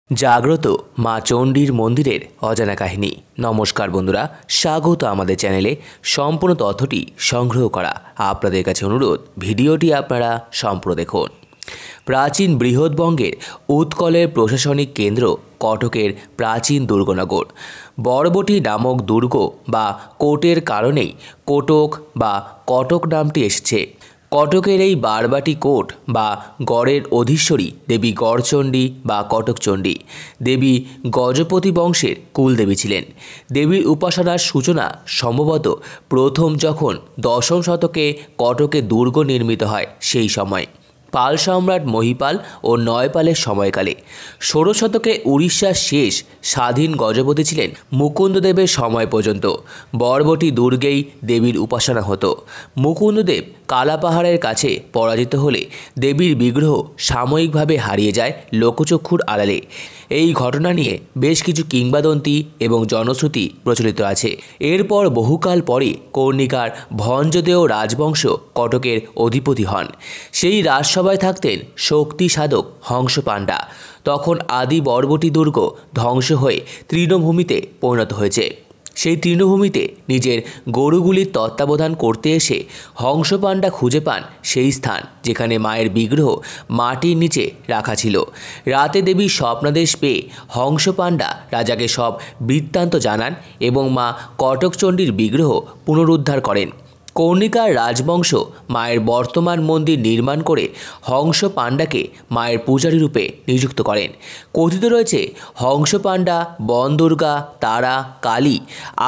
জাগ্রত মা চণ্ডীর মন্দিরের অজানা কাহিনী। নমস্কার বন্ধুরা, স্বাগত আমাদের চ্যানেলে। সম্পূর্ণ তথ্যটি সংগ্রহ করা আপনাদের কাছে অনুরোধ, ভিডিওটি আপনারা সম্পূর্ণ দেখুন। প্রাচীন বৃহৎবঙ্গের উৎকলের প্রশাসনিক কেন্দ্র কটকের প্রাচীন দুর্গনগর বরবটি নামক দুর্গ বা কোটের কারণেই কোটক বা কটক নামটি এসেছে। কটকের এই বারবাটি কোট বা গড়ের অধীশ্বরী দেবী গড়চণ্ডী বা কটকচণ্ডী দেবী গজপতি বংশের কুলদেবী ছিলেন। দেবীর উপাসনার সূচনা সম্ভবত প্রথম যখন দশম শতকে কটকে দুর্গ নির্মিত হয় সেই সময়, পাল সম্রাট মহিপাল ও নয়পালের সময়কালে। ১৬ শতকে উড়িষ্যার শেষ স্বাধীন গজপতি ছিলেন মুকুন্দদেবের সময় পর্যন্ত বরবটি দুর্গেই দেবীর উপাসনা হতো। মুকুন্দদেব কালাপাহাড়ের কাছে পরাজিত হলে দেবীর বিগ্রহ সাময়িকভাবে হারিয়ে যায় লোকচক্ষুর আড়ালে। এই ঘটনা নিয়ে বেশ কিছু কিংবদন্তি এবং জনশ্রুতি প্রচলিত আছে। এরপর বহুকাল পরে কর্ণিকার ভঞ্জদেয় রাজবংশ কটকের অধিপতি হন। সেই রাজসভায় থাকতেন শক্তি সাধক হংস পাণ্ডা। তখন আদি বরবটি দুর্গ ধ্বংস হয়ে তৃণভূমিতে পরিণত হয়েছে। সেই তৃণভূমিতে নিজের গরুগুলির তত্ত্বাবধান করতে এসে হংস পাণ্ডা খুঁজে পান সেই স্থান যেখানে মায়ের বিগ্রহ মাটির নিচে রাখা ছিল। রাতে দেবীর স্বপ্নাদেশ পেয়ে হংস পাণ্ডা রাজাকে সব বৃত্তান্ত জানান এবং মা কটকচণ্ডীর বিগ্রহ পুনরুদ্ধার করেন। কর্ণিকার রাজবংশ মায়ের বর্তমান মন্দির নির্মাণ করে হংস পাণ্ডাকে মায়ের পূজারী রূপে নিযুক্ত করেন। কথিত রয়েছে হংস পাণ্ডা বন দুর্গা, তারা, কালী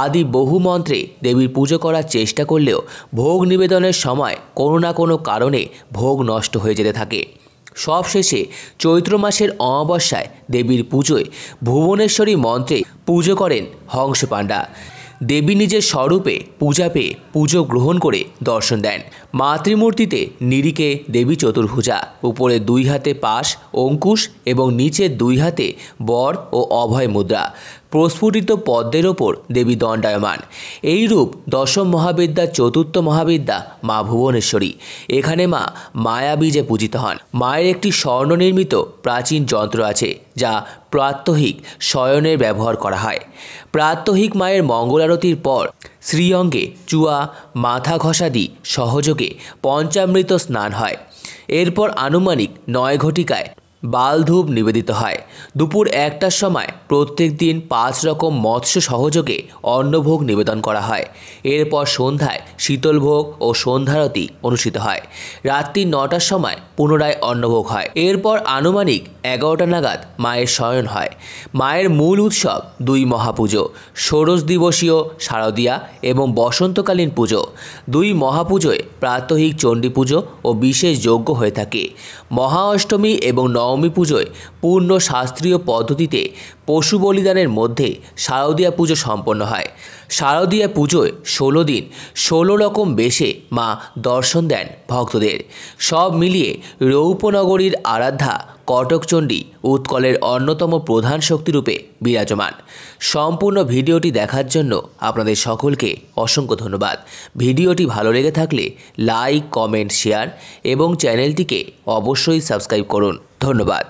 আদি বহু মন্ত্রে দেবীর পুজো করার চেষ্টা করলেও ভোগ নিবেদনের সময় কোনো না কোনো কারণে ভোগ নষ্ট হয়ে যেতে থাকে। সবশেষে চৈত্র মাসের অমাবস্যায় দেবীর পুজোয় ভুবনেশ্বরী মন্ত্রে পুজো করেন হংস পাণ্ডা। দেবী নিজের স্বরূপে পূজা পেয়ে পুজো গ্রহণ করে দর্শন দেন। মাতৃমূর্তিতে নিরিকে দেবী চতুর্ভুজা, উপরে দুই হাতে পাশ অঙ্কুশ এবং নিচে দুই হাতে বর ও অভয় মুদ্রা, প্রস্ফুটিত পদ্মের ওপর দেবী দণ্ডায়মান। এই রূপ দশম মহাবিদ্যার চতুর্থ মহাবিদ্যা মা ভুবনেশ্বরী। এখানে মা মায়াবীজে পূজিত হন। মায়ের একটি স্বর্ণনির্মিত প্রাচীন যন্ত্র আছে যা প্রাত্যহিক শয়নের ব্যবহার করা হয়। প্রাত্যহিক মায়ের মঙ্গল আরতির পর শ্রীঅঙ্গে চুয়া, মাথা ঘষাদি সহযোগে পঞ্চামৃত স্নান হয়। এরপর আনুমানিক ৯ ঘটিকায় বালধূপ নিবেদিত হয়। দুপুর ১টার সময় প্রত্যেক দিন ৫ রকম মৎস্য সহযোগে অন্নভোগ নিবেদন করা হয়। এরপর সন্ধ্যায় শীতলভোগ ও সন্ধ্যারতি অনুষ্ঠিত হয়। রাত্রি ৯টার সময় পুনরায় অন্নভোগ হয়। এরপর আনুমানিক ১১টা নাগাদ মায়ের শয়ন হয়। মায়ের মূল উৎসব ২ মহাপুজো, ষোড়শ দিবসীয় শারদীয়া এবং বসন্তকালীন পুজো। ২ মহাপুজোয় প্রাত্যহিক চণ্ডী পুজো ও বিশেষ যজ্ঞ হয়ে থাকে। মহা অষ্টমী এবং নবমী পুজোয় পূর্ণ শাস্ত্রীয় পদ্ধতিতে পশু বলিদানের মধ্যে শারদীয়া পুজো সম্পন্ন হয়। শারদীয়া পুজোয় ১৬ দিন ১৬ রকম বেশে মা দর্শন দেন ভক্তদের। সব মিলিয়ে রৌপ্যনগরীর আরাধ্যা কটকচণ্ডী উৎকলের অন্যতম প্রধান শক্তিরূপে বিরাজমান। সম্পূর্ণ ভিডিওটি দেখার জন্য আপনাদের সকলকে অসংখ্য ধন্যবাদ। ভিডিওটি ভালো লেগে থাকলে লাইক, কমেন্ট, শেয়ার এবং চ্যানেলটিকে অবশ্যই সাবস্ক্রাইব করুন। ধন্যবাদ।